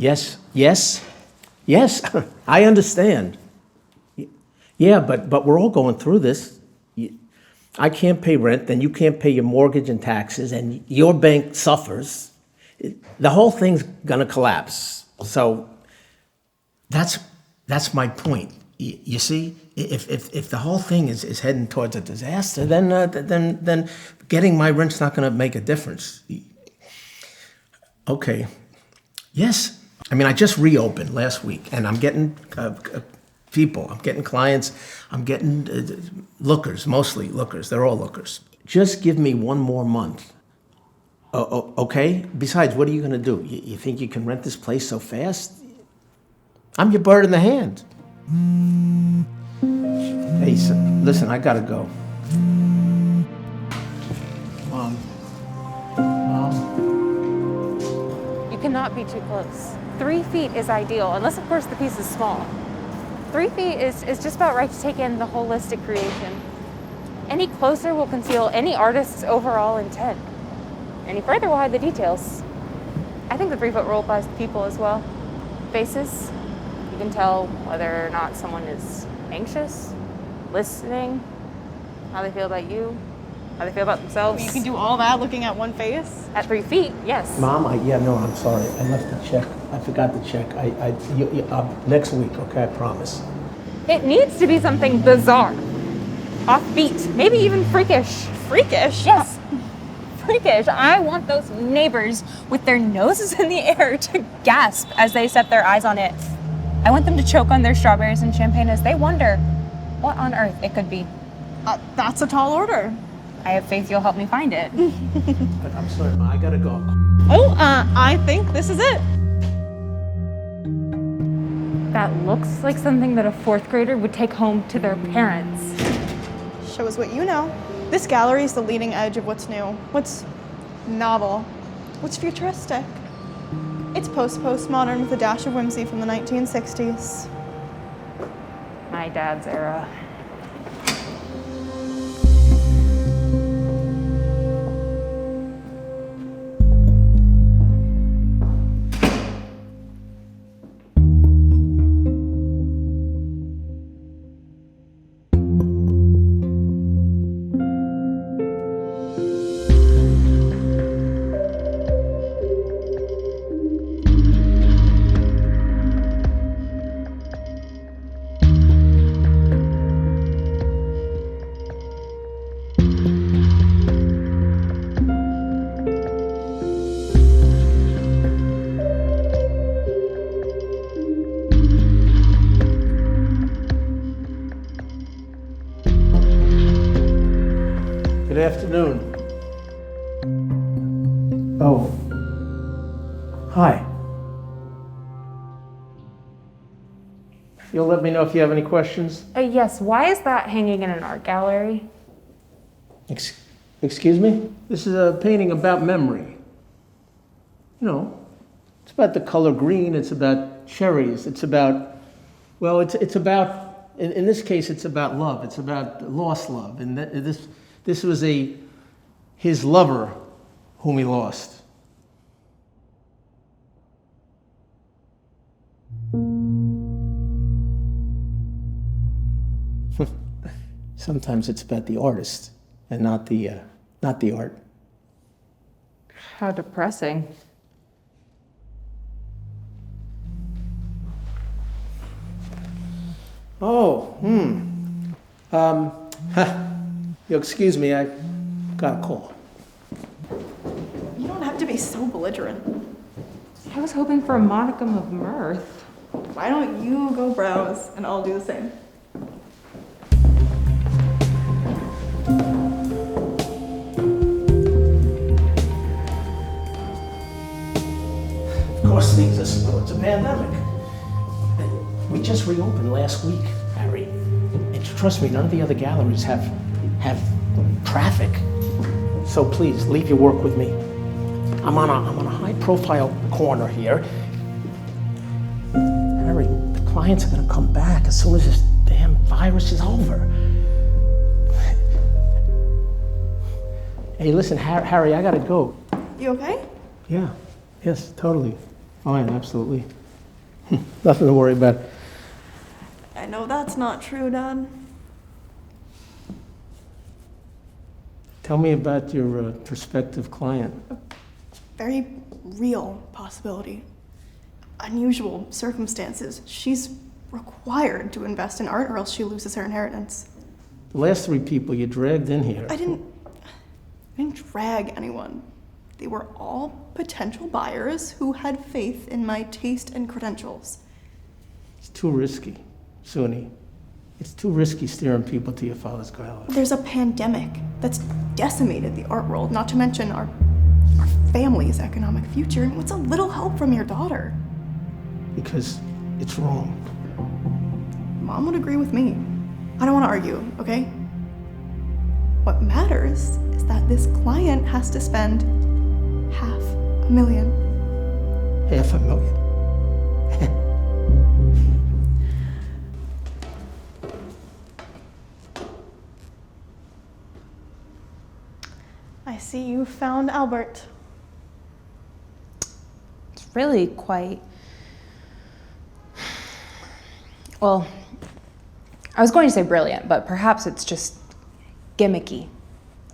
Yes, I understand. Yeah, but we're all going through this. I can't pay rent, then you can't pay your mortgage and taxes, and your bank suffers. The whole thing's gonna collapse. So that's my point. You see, if the whole thing is heading towards a disaster, then getting my rent's not gonna make a difference. Okay. Yes. I mean, I just reopened last week, and I'm getting people, I'm getting clients, I'm getting lookers, mostly lookers. They're all lookers. Just give me one more month. Okay? Besides, what are you going to do? You think you can rent this place so fast? I'm your bird in the hand. Hey, listen, I got to go. Mom. You cannot be too close. 3 feet is ideal, unless of course the piece is small. 3 feet is just about right to take in the holistic creation. Any closer will conceal any artist's overall intent. Any further will hide the details. I think the 3-foot rule applies to people as well. Faces, you can tell whether or not someone is anxious, listening, how they feel about you, how they feel about themselves. You can do all that looking at one face? At 3 feet, yes. Mom, I'm sorry. I left the check. I forgot the check. Next week, okay, I promise. It needs to be something bizarre, offbeat, maybe even freakish. Freakish? Yes, freakish. I want those neighbors with their noses in the air to gasp as they set their eyes on it. I want them to choke on their strawberries and champagne as they wonder what on earth it could be. That's a tall order. I have faith you'll help me find it. But I'm sorry, Ma, I gotta go. Oh, I think this is it. That looks like something that a 4th grader would take home to their parents. Shows what you know. This gallery is the leading edge of what's new, what's novel, what's futuristic. It's postmodern with a dash of whimsy from the 1960s. My dad's era. Good afternoon. Oh. Hi. You'll let me know if you have any questions? Yes, why is that hanging in an art gallery? Excuse me? This is a painting about memory. You know, it's about the color green, it's about cherries, it's about, well, it's about, in this case, it's about love, it's about lost love. And this was his lover whom he lost. Sometimes it's about the artist and not the art. How depressing. Oh, You'll excuse me, I got a call. You don't have to be so belligerent. I was hoping for a modicum of mirth. Why don't you go browse and I'll do the same? Of course things are slow, it's a pandemic. We just reopened last week, Harry. And trust me, none of the other galleries have traffic. So please, leave your work with me. I'm on a high-profile corner here. Harry, the clients are gonna come back as soon as this damn virus is over. Hey, listen, Harry, I gotta go. You okay? Yeah, yes, totally. Fine, absolutely. Nothing to worry about. I know that's not true, Dad. Tell me about your prospective client. Very real possibility. Unusual circumstances. She's required to invest in art or else she loses her inheritance. The last 3 people you dragged in here. I didn't drag anyone. They were all potential buyers who had faith in my taste and credentials. It's too risky, Suni. It's too risky steering people to your father's gallery. There's a pandemic that's decimated the art world, not to mention our family's economic future. And what's a little help from your daughter? Because it's wrong. Mom would agree with me. I don't want to argue, okay? What matters is that this client has to spend $500,000. $500,000. I see you found Albert. It's really quite... Well, I was going to say brilliant, but perhaps it's just gimmicky,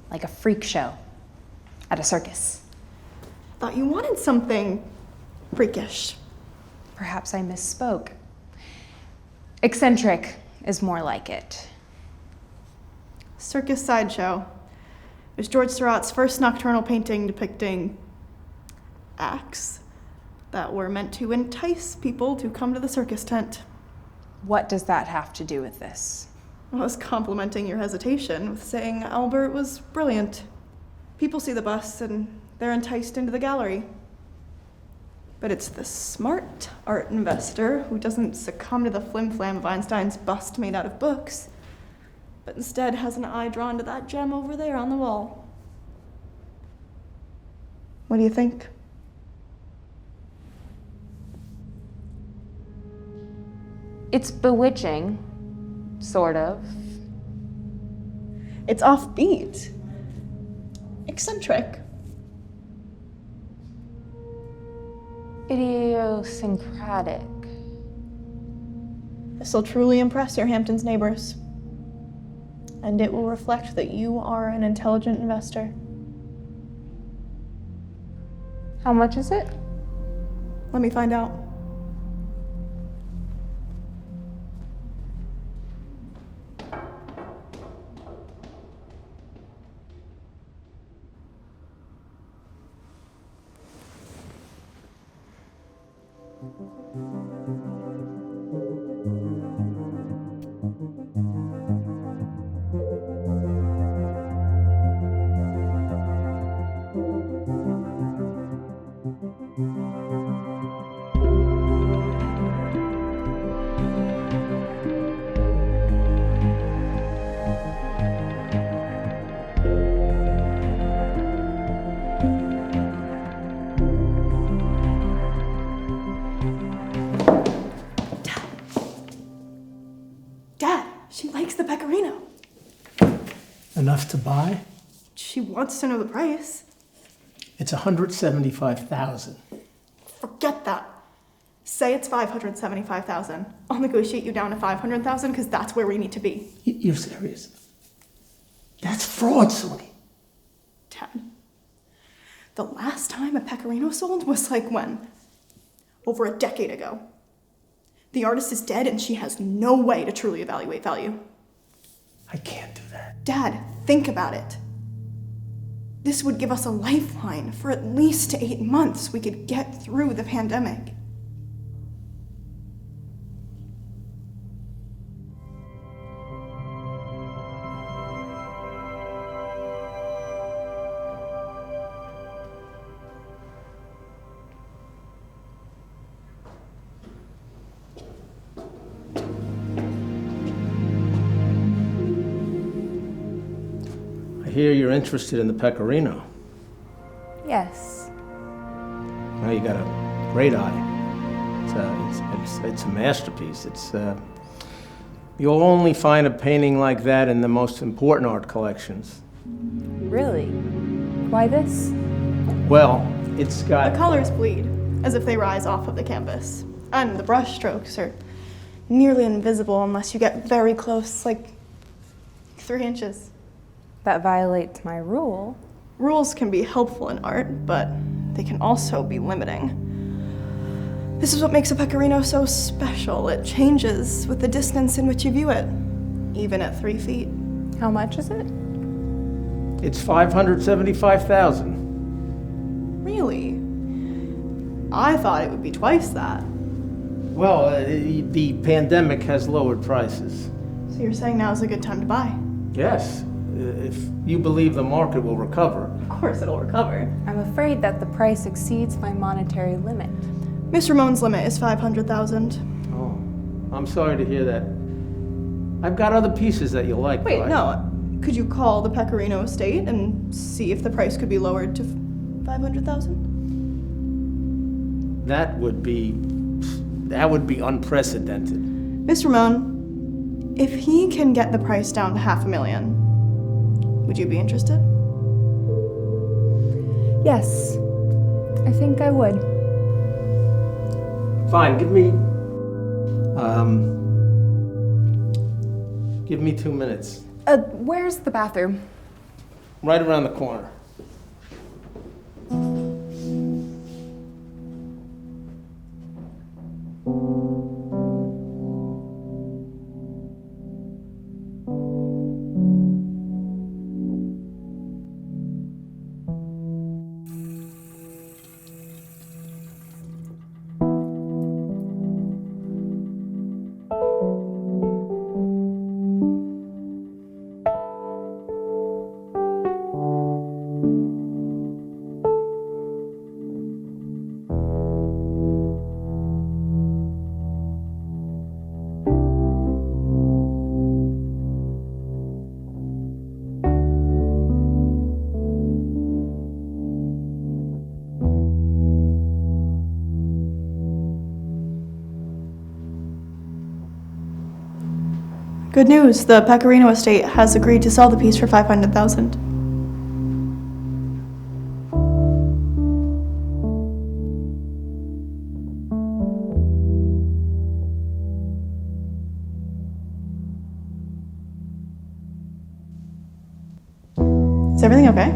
like a freak show at a circus. Thought you wanted something freakish. Perhaps I misspoke. Eccentric is more like it. Circus sideshow. It was George Seurat's first nocturnal painting depicting acts that were meant to entice people to come to the circus tent. What does that have to do with this? I was complimenting your hesitation with saying Albert was brilliant. People see the bust and they're enticed into the gallery. But it's the smart art investor who doesn't succumb to the flim-flam of Einstein's bust made out of books, but instead has an eye drawn to that gem over there on the wall. What do you think? It's bewitching, sort of. It's offbeat. Eccentric. Idiosyncratic. This will truly impress your Hamptons neighbors. And it will reflect that you are an intelligent investor. How much is it? Let me find out. Enough to buy? She wants to know the price. It's $175,000. Forget that. Say it's $575,000. I'll negotiate you down to $500,000 because that's where we need to be. You're serious? That's fraud, Sony. Dad, the last time a pecorino sold was like when? Over a decade ago. The artist is dead and she has no way to truly evaluate value. I can't do that. Dad, think about it. This would give us a lifeline for at least 8 months. We could get through the pandemic. I hear you're interested in the pecorino. Yes. Well, you got a great eye. It's a masterpiece. You'll only find a painting like that in the most important art collections. Really? Why this? Well, it's got... The colors bleed. as if they rise off of the canvas. And the brush strokes are nearly invisible unless you get very close, like 3 inches. That violates my rule. Rules can be helpful in art, but they can also be limiting. This is what makes a pecorino so special. It changes with the distance in which you view it, even at 3 feet. How much is it? It's $575,000. Really? I thought it would be twice that. Well, the pandemic has lowered prices. So you're saying now is a good time to buy? Yes, if you believe the market will recover. Of course it'll recover. I'm afraid that the price exceeds my monetary limit. Miss Ramon's limit is 500,000. Oh, I'm sorry to hear that. I've got other pieces that you like. Wait, though. no. Could you call the Pecorino estate and see if the price could be lowered to 500,000? That would be unprecedented. Miss Ramon, if he can get the price down to $500,000, would you be interested? Yes, I think I would. Fine, give me 2 minutes. Where's the bathroom? Right around the corner. Good news, the Pecorino estate has agreed to sell the piece for 500,000. Is everything okay?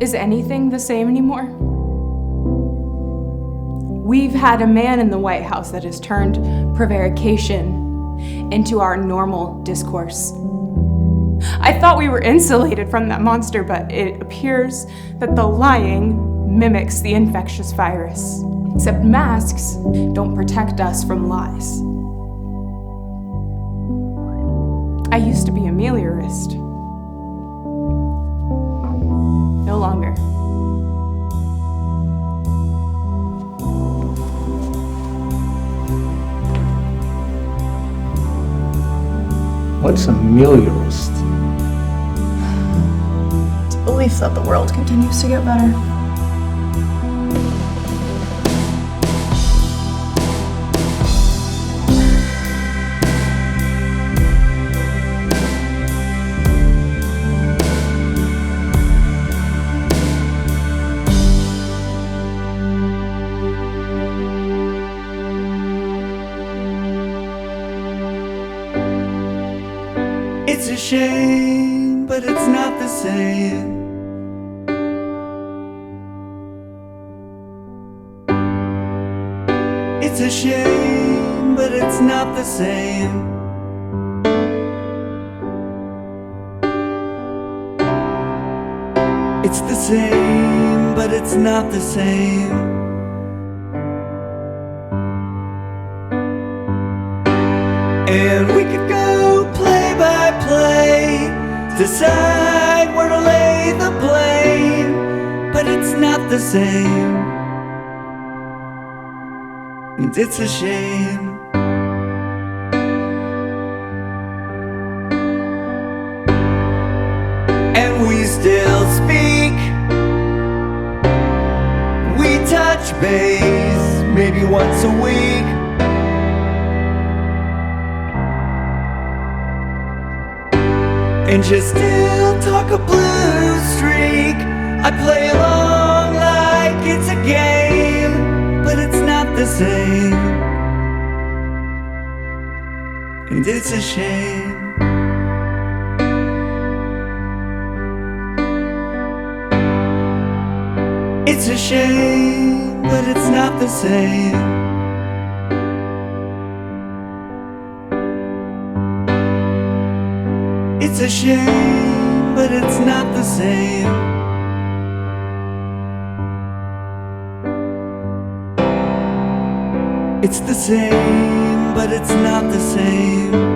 Is anything the same anymore? We've had a man in the White House that has turned prevarication into our normal discourse. I thought we were insulated from that monster, but it appears that the lying mimics the infectious virus. Except masks don't protect us from lies. I used to be a meliorist. No longer. What's a meliorist? It's a belief that the world continues to get better. It's a shame, but it's not the same. It's a shame, but it's not the same. It's the same, but it's not the same. And we could go play by play, decide where to lay the blame, but it's not the same. And it's a shame. And we still speak, we touch base maybe once a week. And just still talk a blue streak. I play along like it's a game. the same. And it's a shame. It's a shame, but it's not the same. It's a shame, but it's not the same. It's the same, but it's not the same.